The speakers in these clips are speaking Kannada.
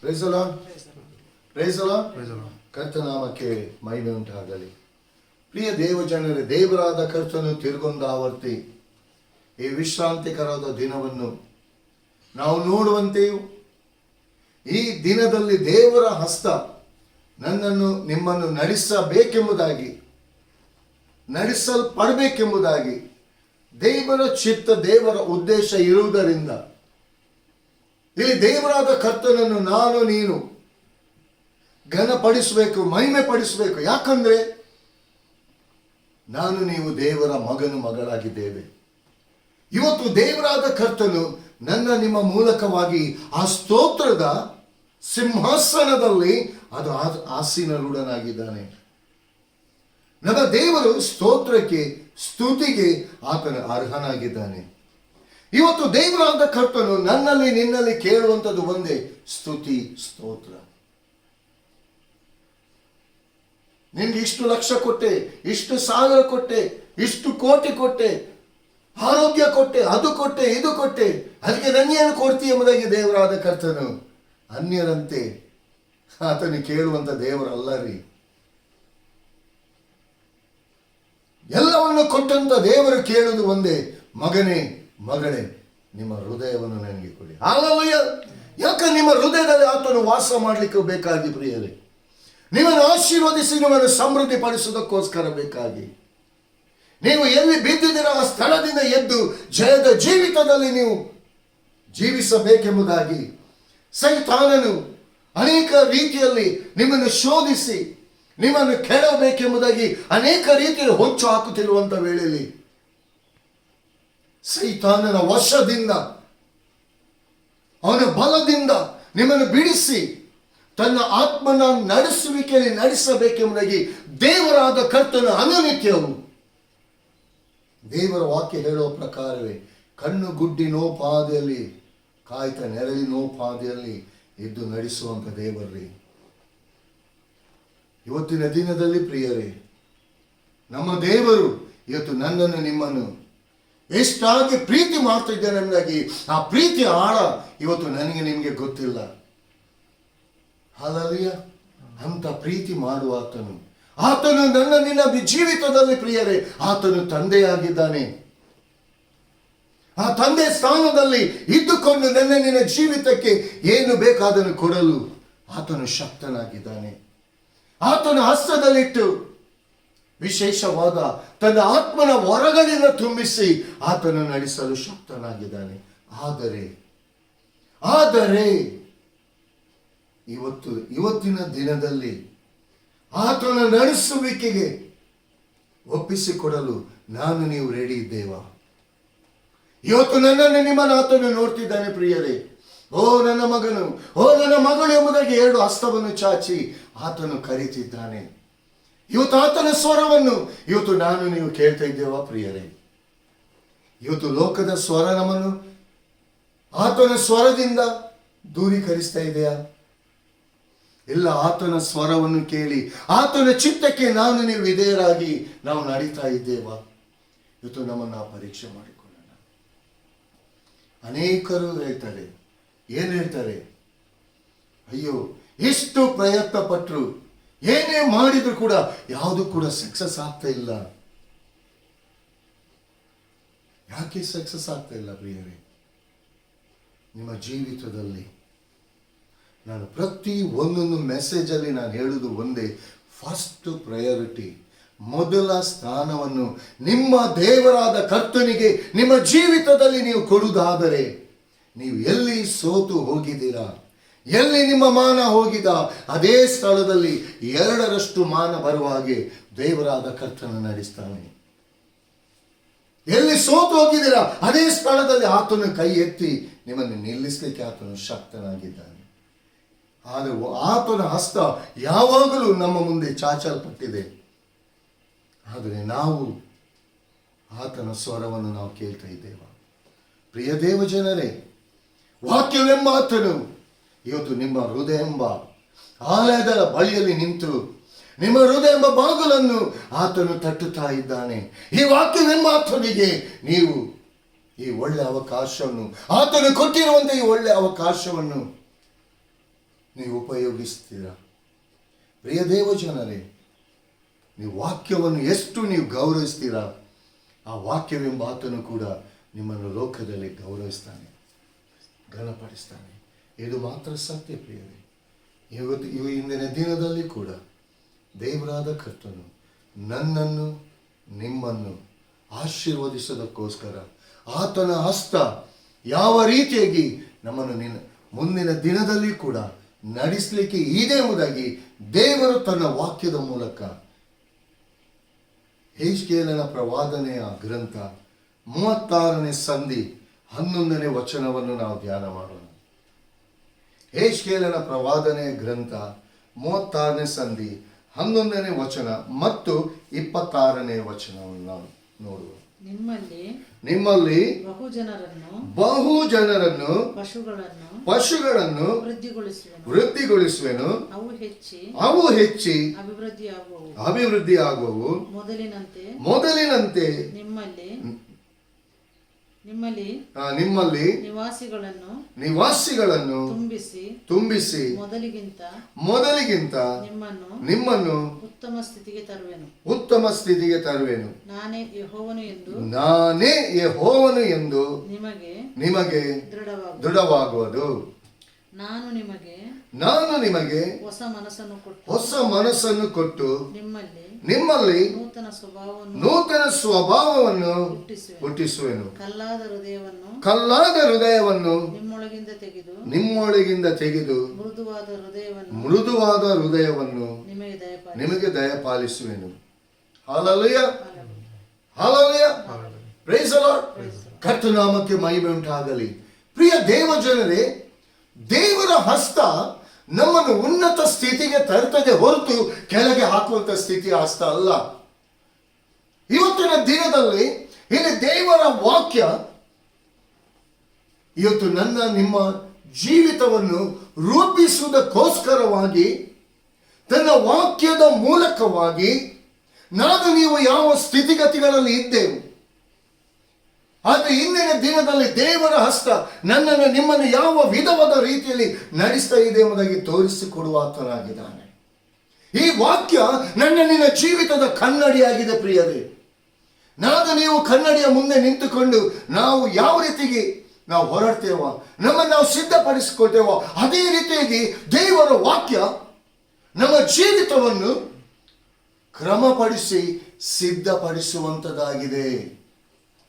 Price the Lord, praise the Lord. ಕರ್ತನಾಮಕ್ಕೆ ಮಹಿಮೆ ಉಂಟಾಗಲಿ. ಪ್ರಿಯ ದೇವಜನರೇ, ದೇವರಾದ ಕರ್ತನು ತಿರುಗೊಂದಾವರ್ತಿ ಈ ವಿಶ್ರಾಂತಿಕರಾದ ದಿನವನ್ನು ನಾವು ನೋಡುವಂತೆಯೂ ಈ ದಿನದಲ್ಲಿ ದೇವರ ಹಸ್ತ ನನ್ನನ್ನು ನಿಮ್ಮನ್ನು ನಡೆಸಬೇಕೆಂಬುದಾಗಿ, ನಡೆಸಲ್ಪಡಬೇಕೆಂಬುದಾಗಿ ದೇವರ ಚಿತ್ತ, ದೇವರ ಉದ್ದೇಶ ಇರುವುದರಿಂದ ಇಲ್ಲಿ ದೇವರಾದ ಕರ್ತನನ್ನು ನಾನು ನೀನು ಘನಪಡಿಸಬೇಕು, ಮಹಿಮೆ ಪಡಿಸಬೇಕು. ಯಾಕಂದ್ರೆ ನಾನು ನೀವು ದೇವರ ಮಗನು ಮಗಳಾಗಿದ್ದೇವೆ. ಇವತ್ತು ದೇವರಾದ ಕರ್ತನು ನನ್ನ ನಿಮ್ಮ ಮೂಲಕವಾಗಿ ಆ ಸ್ತೋತ್ರದ ಸಿಂಹಾಸನದಲ್ಲಿ ಅದು ಆಸೀನರೂಢನಾಗಿದ್ದಾನೆ. ನನ್ನ ದೇವರು ಸ್ತೋತ್ರಕ್ಕೆ, ಸ್ತುತಿಗೆ ಆತನ ಅರ್ಹನಾಗಿದ್ದಾನೆ. ಇವತ್ತು ದೇವರಾದ ಕರ್ತನು ನನ್ನಲ್ಲಿ ನಿನ್ನಲ್ಲಿ ಕೇಳುವಂಥದ್ದು ಒಂದೇ, ಸ್ತುತಿ, ಸ್ತೋತ್ರ. ನಿನ್ಗೆ ಇಷ್ಟು ಲಕ್ಷ ಕೊಟ್ಟೆ, ಇಷ್ಟು ಸಾವಿರ ಕೊಟ್ಟೆ, ಇಷ್ಟು ಕೋಟಿ ಕೊಟ್ಟೆ, ಆರೋಗ್ಯ ಕೊಟ್ಟೆ, ಅದು ಕೊಟ್ಟೆ, ಇದು ಕೊಟ್ಟೆ, ಅದಕ್ಕೆ ನನ್ನೇನು ಕೊಡ್ತಿ ಎಂಬುದಾಗಿ ದೇವರಾದ ಕರ್ತನು ಅನ್ಯರಂತೆ ಆತನು ಕೇಳುವಂತ ದೇವರಲ್ಲ ರೀ. ಎಲ್ಲವನ್ನು ಕೊಟ್ಟಂತ ದೇವರು ಕೇಳುವುದು ಒಂದೇ, ಮಗನೇ, ಮಗಳೇ, ನಿಮ್ಮ ಹೃದಯವನ್ನು ನನಗೆ ಕೊಡಿ. ಹಾಲೆಲೂಯಾ. ಯಾಕೆ ನಿಮ್ಮ ಹೃದಯದಲ್ಲಿ ಆತನು ವಾಸ ಮಾಡಲಿಕ್ಕೆ ಬೇಕಾಗಿ ಪ್ರಿಯರೇ, ನಿಮ್ಮನ್ನು ಆಶೀರ್ವದಿಸಿ ನಿಮ್ಮನ್ನು ಸಮೃದ್ಧಿ ಪಡಿಸುವುದಕ್ಕೋಸ್ಕರ ಬೇಕಾಗಿ, ನೀವು ಎಲ್ಲಿ ಬಿದ್ದಿದ್ದೀರ ಆ ಸ್ಥಳದಿಂದ ಎದ್ದು ಜಯದ ಜೀವಿತದಲ್ಲಿ ನೀವು ಜೀವಿಸಬೇಕೆಂಬುದಾಗಿ ಸೈತಾನನು ಅನೇಕ ರೀತಿಯಲ್ಲಿ ನಿಮ್ಮನ್ನು ಶೋಧಿಸಿ ನಿಮ್ಮನ್ನು ಕೆಡಬೇಕೆಂಬುದಾಗಿ ಅನೇಕ ರೀತಿಯಲ್ಲಿ ಹೊಂಚು ಹಾಕುತ್ತಿರುವಂತ ವೇಳೆಯಲ್ಲಿ ಸೈತಾನನ ವಶದಿಂದ, ಅವನ ಬಲದಿಂದ ನಿಮ್ಮನ್ನು ಬಿಡಿಸಿ ತನ್ನ ಆತ್ಮನ ನಡೆಸುವಿಕೆಯಲ್ಲಿ ನಡೆಸಬೇಕೆಂಬುದಾಗಿ ದೇವರಾದ ಕರ್ತನ ಅನುನಿತ್ಯವು ದೇವರ ವಾಕ್ಯ ಹೇಳುವ ಪ್ರಕಾರವೇ ಕಣ್ಣು ಗುಡ್ಡಿನೋಪಾದಿಯಲ್ಲಿ ಕಾಯ್ತ ನೆರಳಿನೋಪಾದಿಯಲ್ಲಿ ಎದ್ದು ನಡೆಸುವಂತ ದೇವರೇ, ಇವತ್ತಿನ ದಿನದಲ್ಲಿ ಪ್ರಿಯರೇ, ನಮ್ಮ ದೇವರು ಇವತ್ತು ನನ್ನನ್ನು ನಿಮ್ಮನ್ನು ಎಷ್ಟಾಗಿ ಪ್ರೀತಿ ಮಾಡ್ತಾ ಇದ್ದಾನೆ ಎಂಬುದಾಗಿ ಆ ಪ್ರೀತಿ ಆಳ ಇವತ್ತು ನನಗೆ ನಿಮಗೆ ಗೊತ್ತಿಲ್ಲ. ಹಾಲೆಲೂಯಾ. ಅಂತ ಪ್ರೀತಿ ಮಾಡುವ ಆತನು ನನ್ನ ನಿನ್ನ ಜೀವಿತದಲ್ಲಿ ಪ್ರಿಯರೇ ಆತನು ತಂದೆಯಾಗಿದ್ದಾನೆ. ಆ ತಂದೆ ಸ್ಥಾನದಲ್ಲಿ ಇದ್ದುಕೊಂಡು ನನ್ನ ನಿನ್ನ ಜೀವಿತಕ್ಕೆ ಏನು ಬೇಕಾದನ್ನು ಕೊಡಲು ಆತನು ಶಕ್ತನಾಗಿದ್ದಾನೆ. ಆತನ ಹಸ್ತದಲ್ಲಿಟ್ಟು ವಿಶೇಷವಾದ ತನ್ನ ಆತ್ಮನ ವರಗಳಿಂದ ತುಂಬಿಸಿ ಆತನು ನಡೆಸಲು ಶಕ್ತನಾಗಿದ್ದಾನೆ. ಆದರೆ ಇವತ್ತಿನ ದಿನದಲ್ಲಿ ಆತನ ನಡೆಸುವಿಕೆಗೆ ಒಪ್ಪಿಸಿಕೊಡಲು ನಾನು ನೀವು ರೆಡಿ ಇದ್ದೇವಾ? ಇವತ್ತು ನನ್ನನ್ನು ನಿಮ್ಮನ್ನು ಆತನು ನೋಡ್ತಿದ್ದಾನೆ ಪ್ರಿಯರೇ. ಓ ನನ್ನ ಮಗನು, ಓ ನನ್ನ ಮಗಳು ಎಂಬುದಾಗಿ 2 ಹಸ್ತವನ್ನು ಚಾಚಿ ಆತನು ಕರೀತಿದ್ದಾನೆ. ಇವತ್ತು ಆತನ ಸ್ವರವನ್ನು ಇವತ್ತು ನಾನು ನೀವು ಕೇಳ್ತಾ ಇದ್ದೇವಾ ಪ್ರಿಯರೇ? ಇವತ್ತು ಲೋಕದ ಸ್ವರ ನಮ್ಮನ್ನು ಆತನ ಸ್ವರದಿಂದ ದೂರೀಕರಿಸ್ತಾ ಇದೆಯಾ? ಇಲ್ಲ, ಆತನ ಸ್ವರವನ್ನು ಕೇಳಿ ಆತನ ಚಿತ್ತಕ್ಕೆ ನಾನು ನೀವು ವಿಧೇಯರಾಗಿ ನಾವು ನಡೀತಾ ಇದ್ದೇವಾ? ಇವತ್ತು ನಮ್ಮನ್ನು ಪರೀಕ್ಷೆ ಮಾಡಿಕೊಳ್ಳೋಣ. ಅನೇಕರು ಹೇಳ್ತಾರೆ, ಏನು ಹೇಳ್ತಾರೆ? ಅಯ್ಯೋ, ಎಷ್ಟು ಪ್ರಯತ್ನ ಪಟ್ಟರು, ಏನೇ ಮಾಡಿದ್ರು ಕೂಡ ಯಾವುದು ಕೂಡ ಸಕ್ಸಸ್ ಆಗ್ತಾ ಇಲ್ಲ. ಯಾಕೆ ಸಕ್ಸಸ್ ಆಗ್ತಾ ಇಲ್ಲ ಪ್ರಿಯರೇ? ನಿಮ್ಮ ಜೀವಿತದಲ್ಲಿ ನಾನು ಪ್ರತಿ ಒಂದೊಂದು ಮೆಸೇಜಲ್ಲಿ ನಾನು ಹೇಳುವುದು ಒಂದೇ, ಫಸ್ಟ್ ಪ್ರಯಾರಿಟಿ, ಮೊದಲ ಸ್ಥಾನವನ್ನು ನಿಮ್ಮ ದೇವರಾದ ಕರ್ತನಿಗೆ ನಿಮ್ಮ ಜೀವಿತದಲ್ಲಿ ನೀವು ಕೊಡುವುದಾದರೆ, ನೀವು ಎಲ್ಲಿ ಸೋತು ಹೋಗಿದ್ದೀರಾ, ಎಲ್ಲಿ ನಿಮ್ಮ ಮಾನ ಹೋಗಿದ ಅದೇ ಸ್ಥಳದಲ್ಲಿ 2ರಷ್ಟು ಮಾನ ಬರುವ ಹಾಗೆ ದೇವರಾದ ಕರ್ತನ ನಡೆಸ್ತಾನೆ. ಎಲ್ಲಿ ಸೋತು ಹೋಗಿದ್ದೀರಾ ಅದೇ ಸ್ಥಳದಲ್ಲಿ ಆತನು ಕೈ ಎತ್ತಿ ನಿಮ್ಮನ್ನು ನಿಲ್ಲಿಸಲಿಕ್ಕೆ ಆತನು ಶಕ್ತನಾಗಿದ್ದಾನೆ. ಆದರೆ ಆತನ ಹಸ್ತ ಯಾವಾಗಲೂ ನಮ್ಮ ಮುಂದೆ ಚಾಚಲ್ಪಟ್ಟಿದೆ. ಆದರೆ ನಾವು ಆತನ ಸ್ವರವನ್ನು ನಾವು ಕೇಳ್ತಾ ಇದ್ದೇವೆ. ಪ್ರಿಯ ದೇವ ಜನರೇ, ವಾಕ್ಯವೆಂಬ ಆತನು ಇವತ್ತು ನಿಮ್ಮ ಹೃದಯ ಎಂಬ ಆಲಯದ ಬಳಿಯಲ್ಲಿ ನಿಂತು ನಿಮ್ಮ ಹೃದಯ ಎಂಬ ಬಾಗಿಲನ್ನು ಆತನು ತಟ್ಟುತ್ತಾ ಇದ್ದಾನೆ. ಈ ವಾಕ್ಯವೆಂಬ ಆತನಿಗೆ ನೀವು ಈ ಒಳ್ಳೆ ಅವಕಾಶವನ್ನು, ಆತನು ಕೊಟ್ಟಿರುವಂತಹ ಈ ಒಳ್ಳೆ ಅವಕಾಶವನ್ನು ನೀವು ಉಪಯೋಗಿಸ್ತೀರಾ? ಪ್ರಿಯ ದೇವಜನರೇ, ನೀವು ವಾಕ್ಯವನ್ನು ಎಷ್ಟು ನೀವು ಗೌರವಿಸ್ತೀರಾ, ಆ ವಾಕ್ಯವೆಂಬ ಆತನು ಕೂಡ ನಿಮ್ಮನ್ನು ಲೋಕದಲ್ಲಿ ಗೌರವಿಸ್ತಾನೆ, ಘನಪಡಿಸ್ತಾನೆ. ಇದು ಮಾತ್ರ ಸತ್ಯ ಪ್ರಿಯರೇ. ಇವು ಇಂದಿನ ದಿನದಲ್ಲಿ ಕೂಡ ದೇವರಾದ ಕರ್ತನು ನನ್ನನ್ನು ನಿಮ್ಮನ್ನು ಆಶೀರ್ವದಿಸೋದಕ್ಕೋಸ್ಕರ ಆತನ ಹಸ್ತ ಯಾವ ರೀತಿಯಾಗಿ ನಮ್ಮನ್ನು ಮುಂದಿನ ದಿನದಲ್ಲಿ ಕೂಡ ನಡೆಸಲಿಕ್ಕೆ ಇದೆ ಎಂಬುದಾಗಿ ದೇವರು ತನ್ನ ವಾಕ್ಯದ ಮೂಲಕ ಯೆಹೆಜ್ಕೇಲನ ಪ್ರವಾದನೆಯ ಗ್ರಂಥ 36ನೇ ಸಂಧಿ 11ನೇ ವಚನವನ್ನು ನಾವು ಧ್ಯಾನ ಮಾಡೋಣ. ಯೆಹೆಜ್ಕೇಲನ ಪ್ರವಾದನೆಯ ಗ್ರಂಥ 36ನೇ ಸಂಧಿ 11ನೇ ವಚನ ಮತ್ತು 26ನೇ ವಚನವನ್ನು ನಾವು ನೋಡುವ. ನಿಮ್ಮಲ್ಲಿ ಬಹು ಜನರನ್ನು ಪಶುಗಳನ್ನು ವೃದ್ಧಿಗೊಳಿಸುವೆನು, ಅವು ಹೆಚ್ಚಿ ಅಭಿವೃದ್ಧಿ ಆಗುವವು. ಮೊದಲಿನಂತೆ ನಿಮ್ಮಲ್ಲಿ ನಿವಾಸಿಗಳನ್ನು ತುಂಬಿಸಿ ಮೊದಲಿಗಿಂತ ನಿಮ್ಮನ್ನು ಉತ್ತಮ ಸ್ಥಿತಿಗೆ ತರುವೆನು. ನಾನೇ ಯೆಹೋವನು ಎಂದು ನಿಮಗೆ ದೃಢವಾಗುವುದು. ನಾನು ನಿಮಗೆ ಹೊಸ ಮನಸ್ಸನ್ನು ಕೊಟ್ಟು ನಿಮ್ಮಲ್ಲಿ ನೂತನ ಸ್ವಭಾವವನ್ನು ಹುಟ್ಟಿಸುವೆನು. ಕಲ್ಲಾದ ಹೃದಯವನ್ನು ನಿಮ್ಮೊಳಗಿಂದ ತೆಗೆದು ಮೃದುವಾದ ಹೃದಯವನ್ನು ನಿಮಗೆ ದಯಪಾಲಿಸುವೆನು. Hallelujah, hallelujah, praise the Lord. ಕರ್ತನಾಮಕ್ಕೆ ಮಹಿಮೆ ಉಂಟಾಗಲಿ. ಪ್ರಿಯ ದೇವಜನರೇ, ದೇವರ ಹಸ್ತ ನಮ್ಮನ್ನು ಉನ್ನತ ಸ್ಥಿತಿಗೆ ತರ್ತದೆ ಹೊರತು ಕೆಳಗೆ ಹಾಕುವಂತ ಸ್ಥಿತಿ ಹಸ್ತ ಅಲ್ಲ. ಇವತ್ತಿನ ದಿನದಲ್ಲಿ ಇಲ್ಲಿ ದೇವರ ವಾಕ್ಯ ಇವತ್ತು ನನ್ನ ನಿಮ್ಮ ಜೀವಿತವನ್ನು ರೂಪಿಸುವುದಕ್ಕೋಸ್ಕರವಾಗಿ ತನ್ನ ವಾಕ್ಯದ ಮೂಲಕವಾಗಿ ನಾನು ನೀವು ಯಾವ ಸ್ಥಿತಿಗತಿಗಳಲ್ಲಿ ಇದ್ದೇವೆ, ಆದರೆ ಇಂದಿನ ದಿನದಲ್ಲಿ ದೇವರ ಹಸ್ತ ನನ್ನನ್ನು ನಿಮ್ಮನ್ನು ಯಾವ ವಿಧವಾದ ರೀತಿಯಲ್ಲಿ ನಡೆಸ್ತಾ ಇದೆ ಎಂಬುದಾಗಿ ತೋರಿಸಿಕೊಡುವ ಆತನಾಗಿದ್ದಾನೆ. ಈ ವಾಕ್ಯ ನನ್ನ ನಿನ್ನ ಜೀವಿತದ ಕನ್ನಡಿಯಾಗಿದೆ ಪ್ರಿಯರೇ. ನಾನು ನೀವು ಕನ್ನಡಿಯ ಮುಂದೆ ನಿಂತುಕೊಂಡು ನಾವು ಯಾವ ರೀತಿಗೆ ನಾವು ಹೊರಡ್ತೇವೋ, ನಮ್ಮನ್ನು ನಾವು ಸಿದ್ಧಪಡಿಸಿಕೊಳ್ತೇವೋ, ಅದೇ ರೀತಿಯಾಗಿ ದೇವರ ವಾಕ್ಯ ನಮ್ಮ ಜೀವಿತವನ್ನು ಕ್ರಮಪಡಿಸಿ ಸಿದ್ಧಪಡಿಸುವಂಥದ್ದಾಗಿದೆ.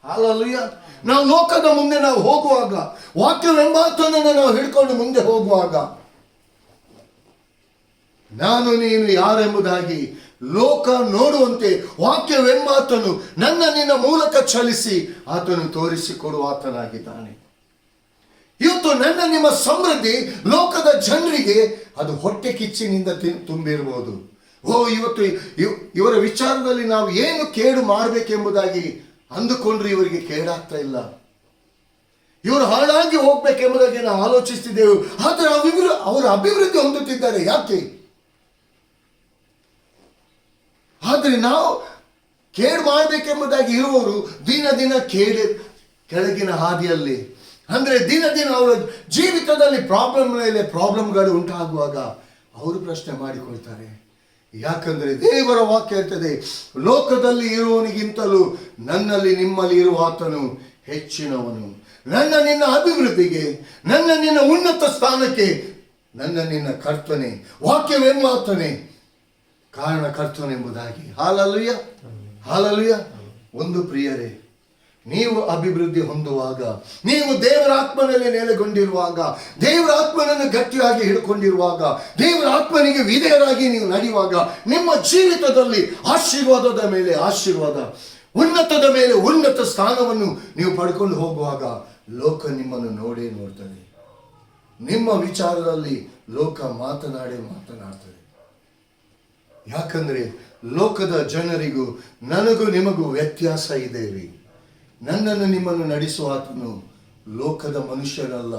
ಹಲ್ಲೆಲೂಯಾ. ನಾವು ಲೋಕದ ಮುಂದೆ ನಾವು ಹೋಗುವಾಗ, ವಾಕ್ಯವೆಂಬಾತನನ್ನು ನಾವು ಹಿಡ್ಕೊಂಡು ಮುಂದೆ ಹೋಗುವಾಗ, ನಾನು ನೀನು ಯಾರೆಂಬುದಾಗಿ ಲೋಕ ನೋಡುವಂತೆ ವಾಕ್ಯವೆಂಬಾತನು ನನ್ನ ನಿನ್ನ ಮೂಲಕ ಚಲಿಸಿ ಆತನು ತೋರಿಸಿಕೊಡುವ ಆತನಾಗಿದ್ದಾನೆ. ಇವತ್ತು ನನ್ನ ನಿಮ್ಮ ಸಮೃದ್ಧಿ ಲೋಕದ ಜನರಿಗೆ ಅದು ಹೊಟ್ಟೆ ಕಿಚ್ಚಿನಿಂದ ತುಂಬಿರಬಹುದು. ಇವತ್ತು ಇವರ ವಿಚಾರದಲ್ಲಿ ನಾವು ಏನು ಕೇಡು ಮಾಡಬೇಕೆಂಬುದಾಗಿ ಅಂದುಕೊಂಡ್ರೆ ಇವರಿಗೆ ಕೇಡಾಗ್ತಾ ಇಲ್ಲ. ಇವರು ಹಾಳಾಗಿ ಹೋಗ್ಬೇಕೆಂಬುದಾಗಿ ನಾವು ಆಲೋಚಿಸ್ತಿದ್ದೆವು, ಆದರೆ ಅವರು ಅಭಿವೃದ್ಧಿ ಹೊಂದುತ್ತಿದ್ದಾರೆ. ಯಾಕೆ? ಆದರೆ ನಾವು ಕೇಡು ಮಾಡಬೇಕೆಂಬುದಾಗಿ ಇರುವವರು ದಿನ ದಿನ ಕೆಳಗಿನ ಹಾದಿಯಲ್ಲಿ, ಅಂದರೆ ದಿನ ದಿನ ಅವರ ಜೀವಿತದಲ್ಲಿ ಪ್ರಾಬ್ಲಮ್ಗಳು ಉಂಟಾಗುವಾಗ ಅವರು ಪ್ರಶ್ನೆ ಮಾಡಿಕೊಳ್ತಾರೆ. ಯಾಕಂದರೆ ದೇವರ ವಾಕ್ಯ ಇರ್ತದೆ, ಲೋಕದಲ್ಲಿ ಇರುವವನಿಗಿಂತಲೂ ನನ್ನಲ್ಲಿ ನಿಮ್ಮಲ್ಲಿ ಇರುವ ಆತನು ಹೆಚ್ಚಿನವನು. ನನ್ನ ನಿನ್ನ ಅಭಿವೃದ್ಧಿಗೆ, ನನ್ನ ನಿನ್ನ ಉನ್ನತ ಸ್ಥಾನಕ್ಕೆ ನನ್ನ ನಿನ್ನ ಕರ್ತನೆ, ವಾಕ್ಯವೆಂಬಾತನೇ ಕಾರಣಕರ್ತನೆಂಬುದಾಗಿ. Hallelujah, hallelujah. ಒಂದು ಪ್ರಿಯರೇ, ನೀವು ಅಭಿವೃದ್ಧಿ ಹೊಂದುವಾಗ, ನೀವು ದೇವರ ಆತ್ಮನಲ್ಲಿ ನೆಲೆಗೊಂಡಿರುವಾಗ, ದೇವರ ಆತ್ಮನನ್ನು ಗಟ್ಟಿಯಾಗಿ ಹಿಡ್ಕೊಂಡಿರುವಾಗ, ದೇವರ ಆತ್ಮನಿಗೆ ವಿಧೇಯರಾಗಿ ನೀವು ನಡೆಯುವಾಗ, ನಿಮ್ಮ ಜೀವಿತದಲ್ಲಿ ಆಶೀರ್ವಾದದ ಮೇಲೆ ಆಶೀರ್ವಾದ, ಉನ್ನತದ ಮೇಲೆ ಉನ್ನತ ಸ್ಥಾನವನ್ನು ನೀವು ಪಡ್ಕೊಂಡು ಹೋಗುವಾಗ ಲೋಕ ನಿಮ್ಮನ್ನು ನೋಡ್ತದೆ. ನಿಮ್ಮ ವಿಚಾರದಲ್ಲಿ ಲೋಕ ಮಾತನಾಡ್ತದೆ. ಯಾಕಂದ್ರೆ ಲೋಕದ ಜನರಿಗೂ ನನಗೂ ನಿಮಗೂ ವ್ಯತ್ಯಾಸ ಇದೆ ರೀ. ನನ್ನನ್ನು ನಿಮ್ಮನ್ನು ನಡೆಸುವ ಆತನು ಲೋಕದ ಮನುಷ್ಯನಲ್ಲ,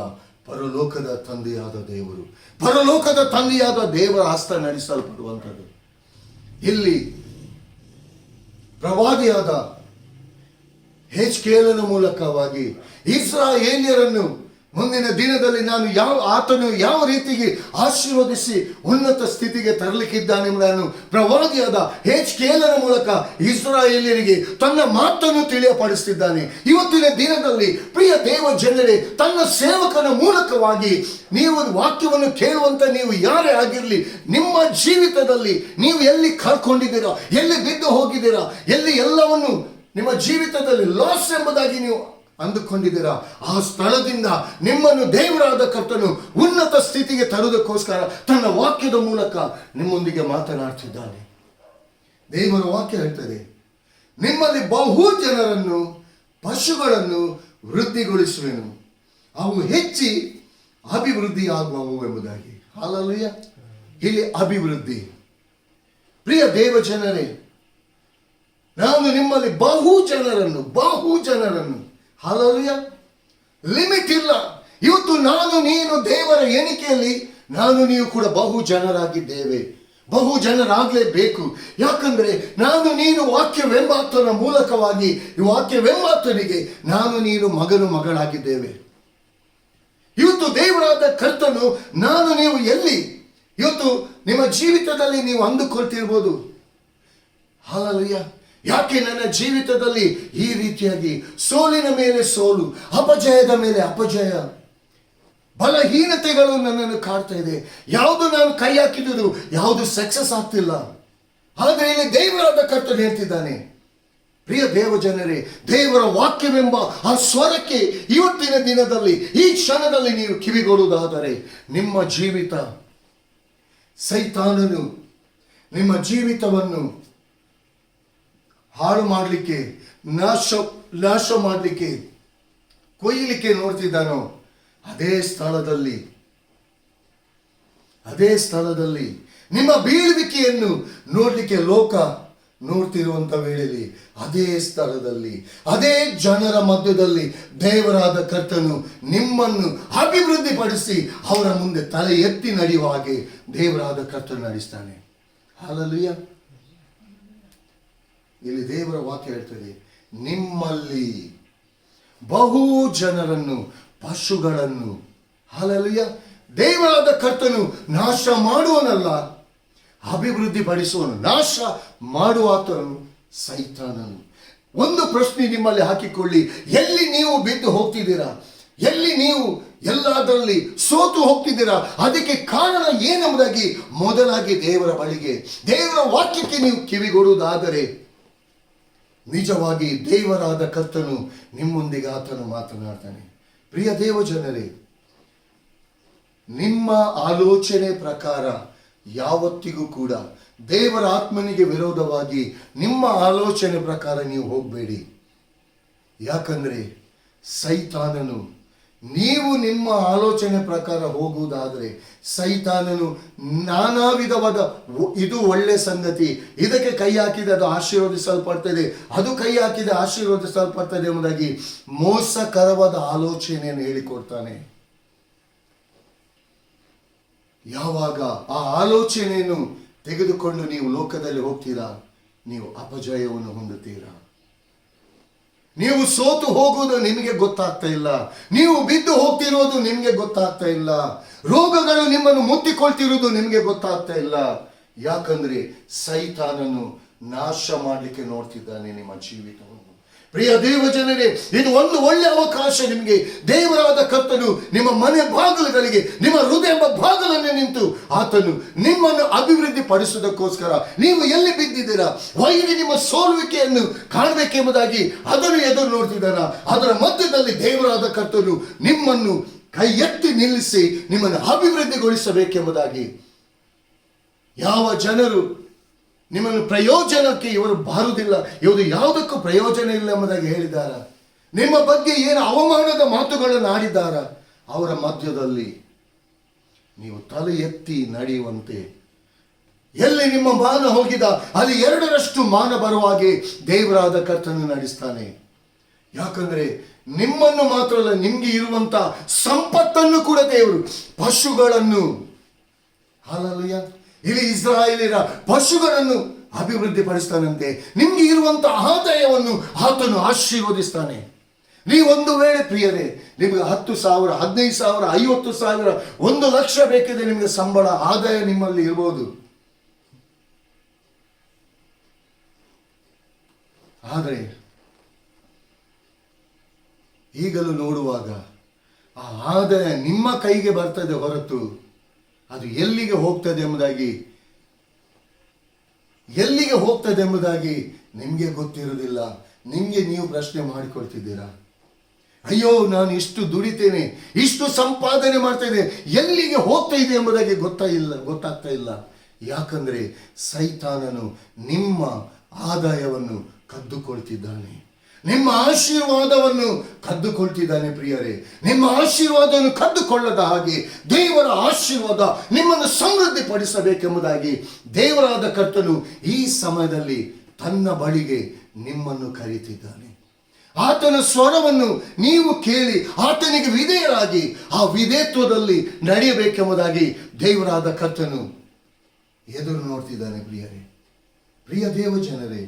ಪರಲೋಕದ ತಂದೆಯಾದ ದೇವರು. ಪರಲೋಕದ ತಂದೆಯಾದ ದೇವರ ಹಸ್ತ ನಡೆಸಲ್ಪಡುವಂಥದ್ದು. ಇಲ್ಲಿ ಪ್ರವಾದಿಯಾದ ಯೆಹೆಜ್ಕೇಲನ ಮೂಲಕವಾಗಿ ಇಸ್ರಾಯೇಲ್ಯರನ್ನು ಮುಂದಿನ ದಿನದಲ್ಲಿ ಆತನು ಯಾವ ರೀತಿಗೆ ಆಶೀರ್ವದಿಸಿ ಉನ್ನತ ಸ್ಥಿತಿಗೆ ತರಲಿಕ್ಕಿದ್ದಾನೆಂಬುದನ್ನು ಪ್ರವಾದಿಯಾದ HKLನ ಮೂಲಕ ಇಸ್ರಾಯೇಲ್ಯರಿಗೆ ತನ್ನ ಮಾತನ್ನು ತಿಳಿಯಪಡಿಸುತ್ತಿದ್ದಾನೆ. ಇವತ್ತಿನ ದಿನದಲ್ಲಿ ಪ್ರಿಯ ದೇವ ಜನರೇ, ತನ್ನ ಸೇವಕನ ಮೂಲಕವಾಗಿ ನೀವು ವಾಕ್ಯವನ್ನು ಕೇಳುವಂತ ನೀವು ಯಾರೇ ಆಗಿರಲಿ, ನಿಮ್ಮ ಜೀವಿತದಲ್ಲಿ ನೀವು ಎಲ್ಲಿ ಕಳ್ಕೊಂಡಿದ್ದೀರಾ, ಎಲ್ಲಿ ಬಿದ್ದು ಹೋಗಿದ್ದೀರಾ, ಎಲ್ಲಿ ಎಲ್ಲವನ್ನು ನಿಮ್ಮ ಜೀವಿತದಲ್ಲಿ ಲಾಸ್ ಎಂಬುದಾಗಿ ನೀವು ಅಂದುಕೊಂಡಿದ್ದೀರಾ, ಆ ಸ್ಥಳದಿಂದ ನಿಮ್ಮನ್ನು ದೇವರಾದ ಕರ್ತನು ಉನ್ನತ ಸ್ಥಿತಿಗೆ ತರುವುದಕ್ಕೋಸ್ಕರ ತನ್ನ ವಾಕ್ಯದ ಮೂಲಕ ನಿಮ್ಮೊಂದಿಗೆ ಮಾತನಾಡ್ತಿದ್ದಾನೆ. ದೇವರ ವಾಕ್ಯ ಹೇಳ್ತದೆ, ನಿಮ್ಮಲ್ಲಿ ಬಹು ಜನರನ್ನು ಪಶುಗಳನ್ನು ವೃದ್ಧಿಗೊಳಿಸುವೆನು, ಅವು ಹೆಚ್ಚಿ ಅಭಿವೃದ್ಧಿ ಆಗುವವು ಎಂಬುದಾಗಿ. ಹಲ್ಲೆಲೂಯಾ. ಇಲ್ಲಿ ಅಭಿವೃದ್ಧಿ. ಪ್ರಿಯ ದೇವ ಜನರೇ, ನಾನು ನಿಮ್ಮಲ್ಲಿ ಬಹು ಜನರನ್ನು ಹಲ್ಲೆಲೂಯಾ, ಲಿಮಿಟ್ ಇಲ್ಲ. ಇವತ್ತು ನಾನು ನೀನು ದೇವರ ಎಣಿಕೆಯಲ್ಲಿ ನಾನು ನೀವು ಕೂಡ ಬಹು ಜನರಾಗಿದ್ದೇವೆ, ಬಹು ಜನರಾಗಲೇಬೇಕು. ಯಾಕಂದ್ರೆ ನಾನು ನೀನು ವಾಕ್ಯವೆಂಬಾತನ ಮೂಲಕವಾಗಿ ಈ ವಾಕ್ಯವೆಂಬಾತನಿಗೆ ನಾನು ನೀನು ಮಗನು ಮಗಳಾಗಿದ್ದೇವೆ. ಇವತ್ತು ದೇವರಾದ ಕರ್ತನು ನಾನು ನೀವು ಎಲ್ಲಿ ಇವತ್ತು ನಿಮ್ಮ ಜೀವಿತದಲ್ಲಿ ನೀವು ಅಂದುಕೊಳ್ತಿರ್ಬೋದು, ಹಲ್ಲೆಲೂಯಾ, ಯಾಕೆ ನನ್ನ ಜೀವಿತದಲ್ಲಿ ಈ ರೀತಿಯಾಗಿ ಸೋಲಿನ ಮೇಲೆ ಸೋಲು, ಅಪಜಯದ ಮೇಲೆ ಅಪಜಯ, ಬಲಹೀನತೆಗಳು ನನ್ನನ್ನು ಕಾಡ್ತಾ ಇದೆ, ಯಾವುದು ನಾನು ಕೈ ಹಾಕಿದ್ದು ಯಾವುದು ಸಕ್ಸಸ್ ಆಗ್ತಿಲ್ಲ. ಆದರೆ ಇಲ್ಲಿ ದೇವರಾದ ಕರ್ತನು ಹೇಳ್ತಿದ್ದಾನೆ, ಪ್ರಿಯ ದೇವ ಜನರೇ, ದೇವರ ವಾಕ್ಯವೆಂಬ ಆ ಸ್ವರಕ್ಕೆ ಇವತ್ತಿನ ದಿನದಲ್ಲಿ ಈ ಕ್ಷಣದಲ್ಲಿ ನೀವು ಕಿವಿಗೊಡುವುದಾದರೆ ನಿಮ್ಮ ಜೀವಿತ, ಸೈತಾನನು ನಿಮ್ಮ ಜೀವಿತವನ್ನು ಹಾಳು ಮಾಡಲಿಕ್ಕೆ, ನಾಶ ಮಾಡಲಿಕ್ಕೆ, ಕೊಯ್ಯಲಿಕ್ಕೆ ನೋಡ್ತಿದ್ದಾನೋ ಅದೇ ಸ್ಥಳದಲ್ಲಿ ನಿಮ್ಮ ಬೀಳುವಿಕೆಯನ್ನು ನೋಡ್ಲಿಕ್ಕೆ ಲೋಕ ನೋಡ್ತಿರುವಂತ ವೇಳೆಯಲ್ಲಿ ಅದೇ ಸ್ಥಳದಲ್ಲಿ ಅದೇ ಜನರ ಮಧ್ಯದಲ್ಲಿ ದೇವರಾದ ಕರ್ತನು ನಿಮ್ಮನ್ನು ಅಭಿವೃದ್ಧಿಪಡಿಸಿ ಅವರ ಮುಂದೆ ತಲೆ ಎತ್ತಿ ನಡೆಯುವ ಹಾಗೆ ದೇವರಾದ ಕರ್ತನು ನಡೆಸ್ತಾನೆ. ಹಲ್ಲೆಲೂಯಾ. ಇಲ್ಲಿ ದೇವರ ವಾಕ್ಯ ಹೇಳ್ತದೆ, ನಿಮ್ಮಲ್ಲಿ ಬಹು ಜನರನ್ನು ಪಶುಗಳನ್ನು, ಹಲ್ಲೆಲೂಯಾ, ದೇವರಾದ ಕರ್ತನು ನಾಶ ಮಾಡುವನಲ್ಲ, ಅಭಿವೃದ್ಧಿ ಪಡಿಸುವನು. ನಾಶ ಮಾಡುವಾತನು ಸೈತಾನನು. ಒಂದು ಪ್ರಶ್ನೆ ನಿಮ್ಮಲ್ಲಿ ಹಾಕಿಕೊಳ್ಳಿ, ಎಲ್ಲಿ ನೀವು ಬಿದ್ದು ಹೋಗ್ತಿದ್ದೀರಾ, ಎಲ್ಲಿ ನೀವು ಎಲ್ಲದರಲ್ಲಿ ಸೋತು ಹೋಗ್ತಿದ್ದೀರಾ, ಅದಕ್ಕೆ ಕಾರಣ ಏನೆಂಬುದಾಗಿ ಮೊದಲಾಗಿ ದೇವರ ಬಳಿಗೆ, ದೇವರ ವಾಕ್ಯಕ್ಕೆ ನೀವು ಕಿವಿಗೊಡುವುದಾದರೆ ನಿಜವಾಗಿ ದೇವರಾದ ಕರ್ತನು ನಿಮ್ಮೊಂದಿಗೆ ಆತನು ಮಾತನಾಡ್ತಾನೆ. ಪ್ರಿಯ ದೇವ ಜನರೇ, ನಿಮ್ಮ ಆಲೋಚನೆ ಪ್ರಕಾರ ಯಾವತ್ತಿಗೂ ಕೂಡ ದೇವರ ಆತ್ಮನಿಗೆ ವಿರೋಧವಾಗಿ ನಿಮ್ಮ ಆಲೋಚನೆ ಪ್ರಕಾರ ನೀವು ಹೋಗಬೇಡಿ. ಯಾಕಂದ್ರೆ ಸೈತಾನನು, ನೀವು ನಿಮ್ಮ ಆಲೋಚನೆ ಪ್ರಕಾರ ಹೋಗುವುದಾದರೆ ಸೈತಾನನು ನಾನಾ ವಿಧವಾದ, ಇದು ಒಳ್ಳೆ ಸಂಗತಿ, ಇದಕ್ಕೆ ಕೈ ಹಾಕಿದೆ ಅದು ಆಶೀರ್ವದಿಸಲ್ಪಡ್ತದೆ, ಅದು ಕೈ ಹಾಕಿದೆ ಆಶೀರ್ವದಿಸಲ್ಪಡ್ತದೆ ಎಂಬುದಾಗಿ ಮೋಸಕರವಾದ ಆಲೋಚನೆಯನ್ನು ಹೇಳಿಕೊಡ್ತಾನೆ. ಯಾವಾಗ ಆ ಆಲೋಚನೆಯನ್ನು ತೆಗೆದುಕೊಂಡು ನೀವು ಲೋಕದಲ್ಲಿ ಹೋಗ್ತೀರಾ, ನೀವು ಅಪಜಯವನ್ನು ಹೊಂದುತ್ತೀರಾ. ನೀವು ಸೋತು ಹೋಗುವುದು ನಿಮಗೆ ಗೊತ್ತಾಗ್ತಾ ಇಲ್ಲ, ನೀವು ಬಿದ್ದು ಹೋಗ್ತಿರೋದು ನಿಮಗೆ ಗೊತ್ತಾಗ್ತಾ ಇಲ್ಲ, ರೋಗಗಳು ನಿಮ್ಮನ್ನು ಮುತ್ತಿಕೊಳ್ತಿರುವುದು ನಿಮಗೆ ಗೊತ್ತಾಗ್ತಾ ಇಲ್ಲ. ಯಾಕಂದ್ರೆ ಸೈತಾನನು ನಾಶ ಮಾಡಲಿಕ್ಕೆ ನೋಡ್ತಿದ್ದಾನೆ ನಿಮ್ಮ ಜೀವಿತವನ್ನು. ಪ್ರಿಯ ದೇವ ಜನರೇ, ಇದು ಒಂದು ಒಳ್ಳೆ ಅವಕಾಶ ನಿಮಗೆ. ದೇವರಾದ ಕರ್ತನು ನಿಮ್ಮ ಮನೆ ಬಾಗಿಲುಗಳಿಗೆ, ನಿಮ್ಮ ಹೃದಯ ಎಂಬ ಬಾಗಿಲನ್ನೇ ನಿಂತು ಆತನು ನಿಮ್ಮನ್ನು ಅಭಿವೃದ್ಧಿ ಪಡಿಸುವುದಕ್ಕೋಸ್ಕರ ನೀವು ಎಲ್ಲಿ ಬಿದ್ದಿದ್ದೀರಾ, ವೈರಿ ನಿಮ್ಮ ಸೋಲುವಿಕೆಯನ್ನು ಕಾಣಬೇಕೆಂಬುದಾಗಿ ಅದನ್ನು ಎದುರು ನೋಡ್ತಿದ್ದಾನ. ಅದರ ಮಧ್ಯದಲ್ಲಿ ದೇವರಾದ ಕರ್ತನು ನಿಮ್ಮನ್ನು ಕೈ ಎತ್ತಿ ನಿಲ್ಲಿಸಿ ನಿಮ್ಮನ್ನು ಅಭಿವೃದ್ಧಿಗೊಳಿಸಬೇಕೆಂಬುದಾಗಿ. ಯಾವ ಜನರು ನಿಮ್ಮನ್ನು ಪ್ರಯೋಜನಕ್ಕೆ ಇವರು ಬಾರುವುದಿಲ್ಲ, ಇವರು ಯಾವುದಕ್ಕೂ ಪ್ರಯೋಜನ ಇಲ್ಲ ಎಂಬುದಾಗಿ ಹೇಳಿದಾರ, ನಿಮ್ಮ ಬಗ್ಗೆ ಏನು ಅವಮಾನದ ಮಾತುಗಳನ್ನು ಆಡಿದಾರ, ಅವರ ಮಧ್ಯದಲ್ಲಿ ನೀವು ತಲೆ ಎತ್ತಿ ನಡೆಯುವಂತೆ, ಎಲ್ಲಿ ನಿಮ್ಮ ಮಾನ ಹೋಗಿದ ಅಲ್ಲಿ 2ರಷ್ಟು ಮಾನ ಬರುವ ಹಾಗೆ ದೇವರಾದ ಕರ್ತನು ನಡೆಸ್ತಾನೆ. ಯಾಕಂದ್ರೆ ನಿಮ್ಮನ್ನು ಮಾತ್ರ ಅಲ್ಲ, ನಿಮ್ಗೆ ಇರುವಂತ ಸಂಪತ್ತನ್ನು ಕೂಡ ದೇವರು, ಪಶುಗಳನ್ನು, ಹಲ್ಲೆಲೂಯಾ, ಇಲ್ಲಿ ಇಸ್ರಾಯೇಲಿನ ಪಶುಗಳನ್ನು ಅಭಿವೃದ್ಧಿ ಪಡಿಸ್ತಾನಂತೆ. ನಿಮ್ಗೆ ಇರುವಂತಹ ಆದಾಯವನ್ನು ಆತನು ಆಶೀರ್ವದಿಸ್ತಾನೆ. ನೀವೊಂದು ವೇಳೆ ಪ್ರಿಯರೇ ನಿಮಗೆ 10,000, 15,000, 50,000, 1,00,000 ಬೇಕಿದೆ ನಿಮಗೆ ಸಂಬಳ, ಆದಾಯ ನಿಮ್ಮಲ್ಲಿ ಇರ್ಬೋದು. ಆದರೆ ಈಗಲೂ ನೋಡುವಾಗ ಆ ಆದಾಯ ನಿಮ್ಮ ಕೈಗೆ ಬರ್ತದೆ ಹೊರತು ಅದು ಎಲ್ಲಿಗೆ ಹೋಗ್ತದೆ ಎಂಬುದಾಗಿ ನಿಮಗೆ ಗೊತ್ತಿರುವುದಿಲ್ಲ. ನಿಮಗೆ ನೀವು ಪ್ರಶ್ನೆ ಮಾಡಿಕೊಳ್ತಿದ್ದೀರಾ, ಅಯ್ಯೋ ನಾನು ಇಷ್ಟು ದುಡಿತೇನೆ, ಇಷ್ಟು ಸಂಪಾದನೆ ಮಾಡ್ತೇನೆ, ಎಲ್ಲಿಗೆ ಹೋಗ್ತಾ ಇದೆ ಎಂಬುದಾಗಿ ಗೊತ್ತಾಗ್ತಾ ಇಲ್ಲ. ಯಾಕಂದ್ರೆ ಸೈತಾನನು ನಿಮ್ಮ ಆದಾಯವನ್ನು ಕದ್ದುಕೊಳ್ತಿದ್ದಾನೆ, ನಿಮ್ಮ ಆಶೀರ್ವಾದವನ್ನು ಕದ್ದುಕೊಳ್ತಿದ್ದಾನೆ. ಪ್ರಿಯರೇ, ನಿಮ್ಮ ಆಶೀರ್ವಾದವನ್ನು ಕದ್ದುಕೊಳ್ಳದ ಹಾಗೆ ದೇವರ ಆಶೀರ್ವಾದ ನಿಮ್ಮನ್ನು ಸಮೃದ್ಧಿ ಪಡಿಸಬೇಕೆಂಬುದಾಗಿ ದೇವರಾದ ಕರ್ತನು ಈ ಸಮಯದಲ್ಲಿ ತನ್ನ ಬಳಿಗೆ ನಿಮ್ಮನ್ನು ಕರೀತಿದ್ದಾನೆ. ಆತನ ಸ್ವರವನ್ನು ನೀವು ಕೇಳಿ ಆತನಿಗೆ ವಿಧೇಯರಾಗಿ ಆ ವಿಧೇಯತ್ವದಲ್ಲಿ ನಡೆಯಬೇಕೆಂಬುದಾಗಿ ದೇವರಾದ ಕರ್ತನು ಎದುರು ನೋಡ್ತಿದ್ದಾನೆ. ಪ್ರಿಯ ದೇವ ಜನರೇ,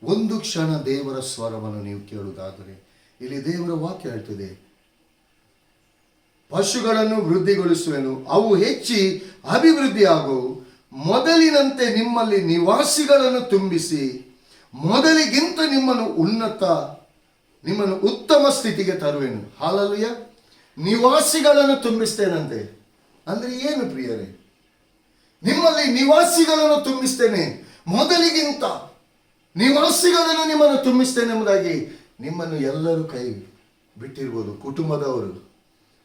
ಒಂದು ಕ್ಷಣ ದೇವರ ಸ್ವರವನ್ನು ನೀವು ಕೇಳುವುದಾದರೆ, ಇಲ್ಲಿ ದೇವರ ವಾಕ್ಯ ಹೇಳ್ತದೆ, ಪಶುಗಳನ್ನು ವೃದ್ಧಿಗೊಳಿಸುವೆನು, ಅವು ಹೆಚ್ಚಿ ಅಭಿವೃದ್ಧಿ ಆಗುವು, ಮೊದಲಿನಂತೆ ನಿಮ್ಮಲ್ಲಿ ನಿವಾಸಿಗಳನ್ನು ತುಂಬಿಸಿ ಮೊದಲಿಗಿಂತ ನಿಮ್ಮನ್ನು ಉತ್ತಮ ಸ್ಥಿತಿಗೆ ತರುವೆನು. ಹಾಲೆಲೂಯ. ನಿವಾಸಿಗಳನ್ನು ತುಂಬಿಸ್ತೇನಂತೆ ಅಂದ್ರೆ ಏನು ಪ್ರಿಯರೇ? ನಿಮ್ಮಲ್ಲಿ ನಿವಾಸಿಗಳನ್ನು ತುಂಬಿಸ್ತೇನೆ, ಮೊದಲಿಗಿಂತ ನಿವಾಸಿಗಳನ್ನು ನಿಮ್ಮನ್ನು ತುಂಬಿಸ್ತೇನೆ ಎಂಬುದಾಗಿ. ನಿಮ್ಮನ್ನು ಎಲ್ಲರೂ ಕೈ ಬಿಟ್ಟಿರ್ಬೋದು, ಕುಟುಂಬದವರು,